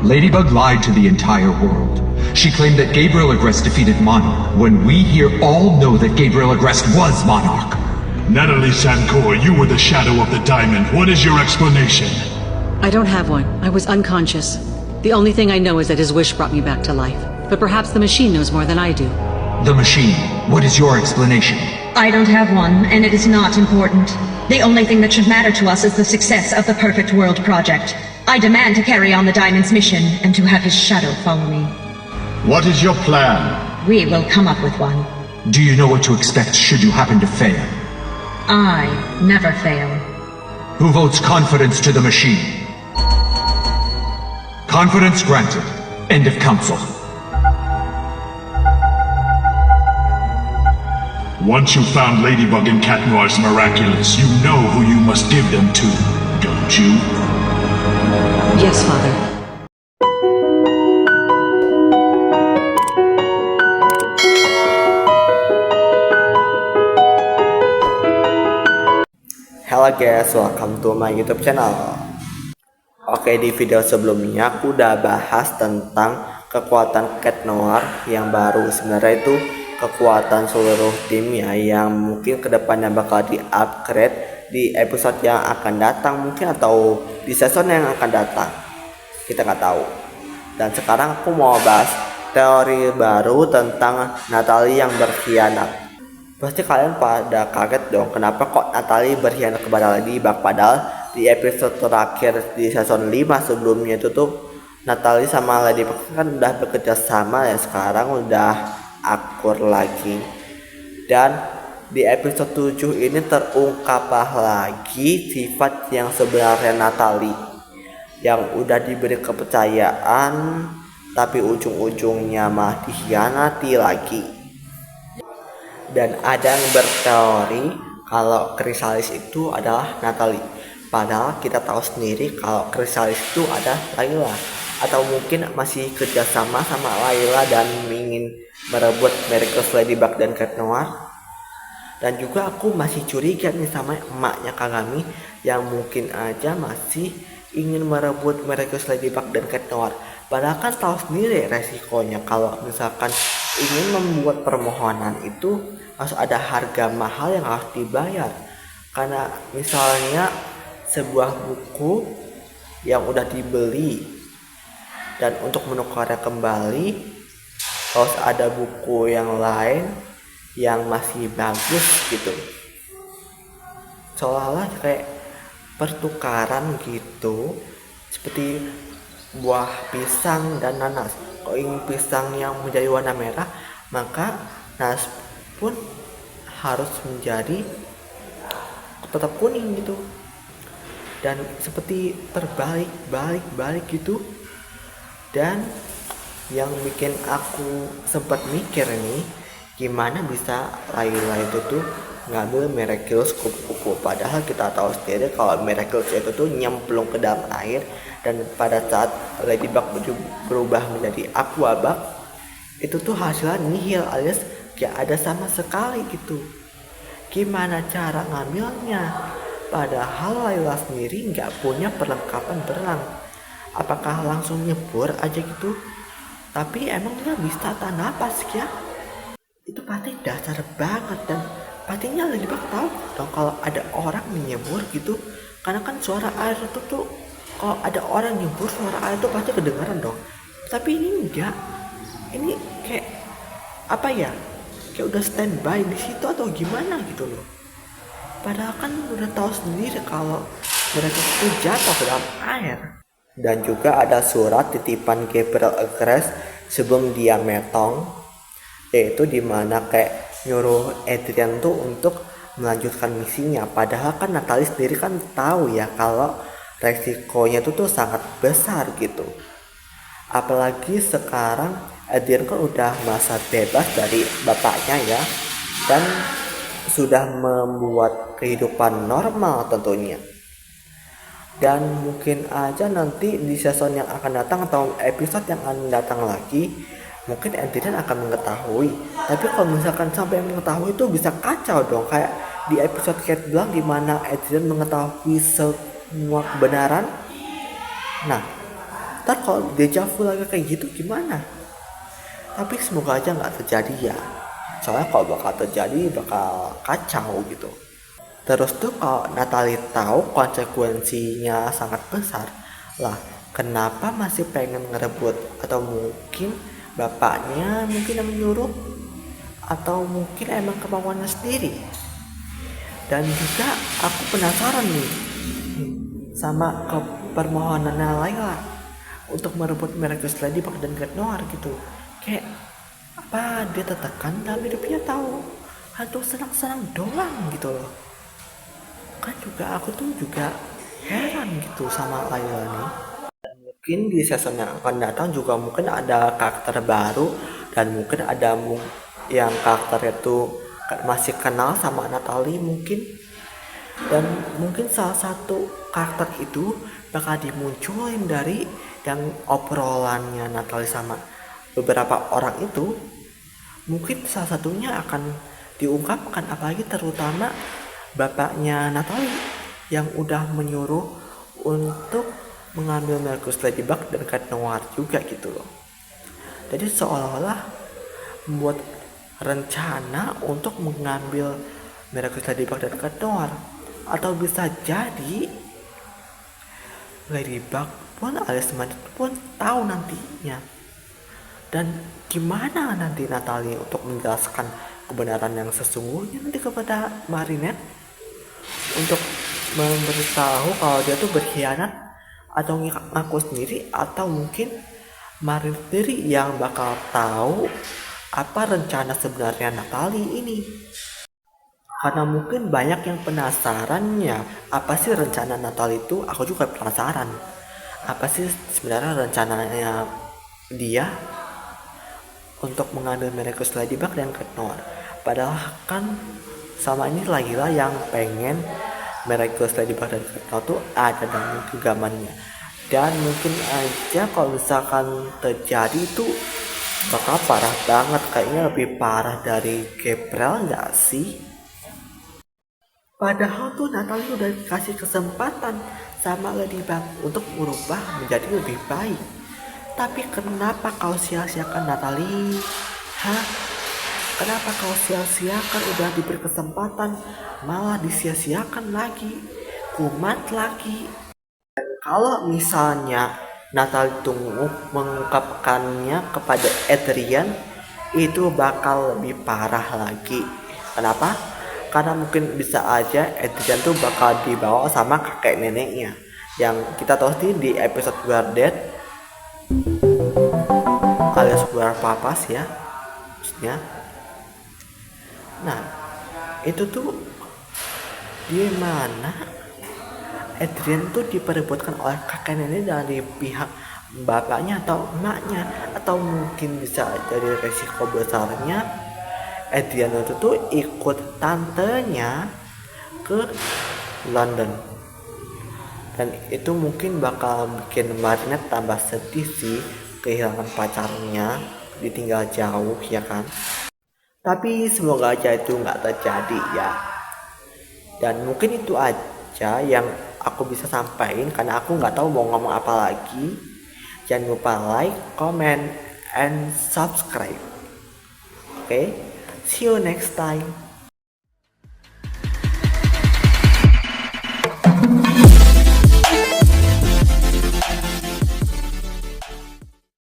Ladybug lied to the entire world. She claimed that Gabriel Agreste defeated Monarch, when we here all know that Gabriel Agreste was Monarch. Natalie Sancour, you were the shadow of the diamond. What is your explanation? I don't have one. I was unconscious. The only thing I know is that his wish brought me back to life. But perhaps the machine knows more than I do. The machine. What is your explanation? I don't have one, and it is not important. The only thing that should matter to us is the success of the Perfect World project. I demand to carry on the Diamond's mission, and to have his shadow follow me. What is your plan? We will come up with one. Do you know what to expect should you happen to fail? I never fail. Who votes confidence to the machine? Confidence granted. End of council. Once you found Ladybug and Cat Noir's miraculous, you know who you must give them to, don't you? Yes, Father. Hello guys, welcome to my YouTube channel. Oke, di video sebelumnya aku udah bahas tentang kekuatan Cat Noir yang baru. Sebenarnya itu kekuatan seluruh tim ya, yang mungkin kedepannya bakal di-upgrade di episode yang akan datang mungkin, atau di season yang akan datang, kita nggak tahu. Dan sekarang aku mau bahas teori baru tentang Natalie yang berkhianat. Pasti kalian pada kaget dong, kenapa kok Natalie berkhianat kepada Ladybug, padahal di episode terakhir di season 5 sebelumnya itu tuh Natalie sama Ladybug kan udah bekerja sama ya, sekarang udah akur lagi. Dan di episode 7 ini terungkap lagi sifat yang sebenarnya Natalie, yang udah diberi kepercayaan tapi ujung-ujungnya malah dikhianati lagi. Dan ada yang berteori kalau Chrysalis itu adalah Natalie, padahal kita tahu sendiri kalau Chrysalis itu ada Layla, atau mungkin masih kerjasama sama Layla dan ingin merebut Miraculous Ladybug dan Cat Noir. Dan juga aku masih curiga nih sama emaknya Kagami, yang mungkin aja masih ingin merebut Miraculous Ladybug dan Cat Noir. Padahal kan tahu sendiri resikonya kalau misalkan ingin membuat permohonan itu harus ada harga mahal yang harus dibayar. Karena misalnya sebuah buku yang udah dibeli, dan untuk menukarnya kembali harus ada buku yang lain yang masih bagus gitu, seolah-olah kayak pertukaran gitu, seperti buah pisang dan nanas. Kalau ingin pisang yang menjadi warna merah, maka nanas pun harus menjadi tetap kuning gitu. Dan seperti terbalik gitu. Dan yang bikin aku sempat mikir nih, gimana bisa Layla itu tuh ngambil Miraculous kupu-kupu, padahal kita tahu sendiri kalau Miraculous itu tuh nyemplung ke dalam air, dan pada saat Ladybug berubah menjadi Aquabug itu tuh hasilnya nihil, alias gak ada sama sekali gitu. Gimana cara ngambilnya? Padahal Layla sendiri gak punya perlengkapan berenang. Apakah langsung nyebur aja gitu? Tapi emangnya bisa tahan napas ya? Itu pasti dasar banget, dan pastinya Ladybug tahu dong kalau ada orang menyebur gitu, karena kan suara air itu tuh kalau ada orang nyebur suara air itu pasti kedengaran dong. Tapi ini enggak, ini kayak apa ya, kayak udah standby di situ atau gimana gitu loh. Padahal kan udah tahu sendiri kalau mereka itu jatuh ke dalam air. Dan juga ada surat titipan Gabriel Agreste sebelum dia metong, yaitu dimana kayak nyuruh Adrian tuh untuk melanjutkan misinya. Padahal kan Natalie sendiri kan tahu ya kalau resikonya tuh sangat besar gitu. Apalagi sekarang Adrian kan udah masa bebas dari bapaknya ya, dan sudah membuat kehidupan normal tentunya. Dan mungkin aja nanti di season yang akan datang atau episode yang akan datang lagi, mungkin Adrian akan mengetahui. Tapi kalau misalkan sampai mengetahui itu bisa kacau dong, kayak di episode Cat Blanc di mana Adrian mengetahui semua kebenaran. Nah, Ntar kalau deja vu lagi kayak gitu gimana? Tapi semoga aja nggak terjadi ya. Soalnya kalau bakal terjadi bakal kacau gitu. Terus tuh kalau Natalie tahu konsekuensinya sangat besar, lah kenapa masih pengen ngerebut? Atau mungkin bapaknya mungkin yang menyuruh, atau mungkin emang kemauannya sendiri. Dan juga aku penasaran nih sama permohonannya Layla untuk merebut Mercus Ladybug dan Cat Noir gitu. Kayak apa dia tertekan dalam hidupnya tahu hantu senang-senang doang gitu loh. Kan juga aku tuh juga heran gitu sama Layla nih. Dan mungkin di season yang akan datang juga mungkin ada karakter baru, dan mungkin ada yang karakternya tuh masih kenal sama Natalie mungkin. Dan mungkin salah satu karakter itu bakal dimunculin dari yang obrolannya Natalie sama beberapa orang itu. Mungkin salah satunya akan diungkapkan, apalagi terutama bapaknya Natalie yang udah menyuruh untuk mengambil Mercus Ladybug dan Cat Noir juga gitu loh. Jadi seolah-olah membuat rencana untuk mengambil Mercus Ladybug dan Cat Noir. Atau bisa jadi Ladybug pun alias Marinette pun tahu nantinya. Dan gimana nanti Natalie untuk menjelaskan kebenaran yang sesungguhnya nanti kepada Marinette, untuk memberitahu kalau dia tuh berkhianat, atau ngaku sendiri, atau mungkin Marinette sendiri yang bakal tahu apa rencana sebenarnya Natalie ini. Karena mungkin banyak yang penasaran ya, apa sih rencana Natalie itu. Aku juga penasaran apa sih sebenarnya rencananya dia untuk mengambil Mercus Ladybug dan Cat Noir. Padahal kan sama ini Layla yang pengen Mercus Ladybug dan Cat Noir tuh ada dalam genggamannya. Dan mungkin aja kalau misalkan terjadi itu bakal parah banget, kayaknya lebih parah dari Gabriel nggak sih? Padahal tuh Natalie udah kasih kesempatan sama Ladybug untuk merubah menjadi lebih baik. Tapi kenapa kau sia-siakan Natalie? Hah? Kenapa kau sia-siakan? Udah diberi kesempatan malah disia-siakan lagi, kumat lagi. Dan kalau misalnya Natalie tunggu mengungkapkannya kepada Adrian, itu bakal lebih parah lagi. Kenapa? Karena mungkin bisa aja Adrian tuh bakal dibawa sama kakek neneknya, yang kita tahu sih di episode We Are Dead alias We Are Papas ya maksudnya. Nah itu tuh di mana Adrian tuh diperebutkan oleh kakek nenek dari pihak bapaknya atau emaknya, atau mungkin bisa dari resiko besarnya Adrian itu tuh ikut tantenya ke London. Dan itu mungkin bakal bikin Marinette tambah sedih sih, kehilangan pacarnya, ditinggal jauh ya kan. Tapi semoga aja itu nggak terjadi ya. Dan mungkin itu aja yang aku bisa sampaikan, karena aku nggak tahu mau ngomong apa lagi. Jangan lupa like, comment, and subscribe. Oke? See you next time.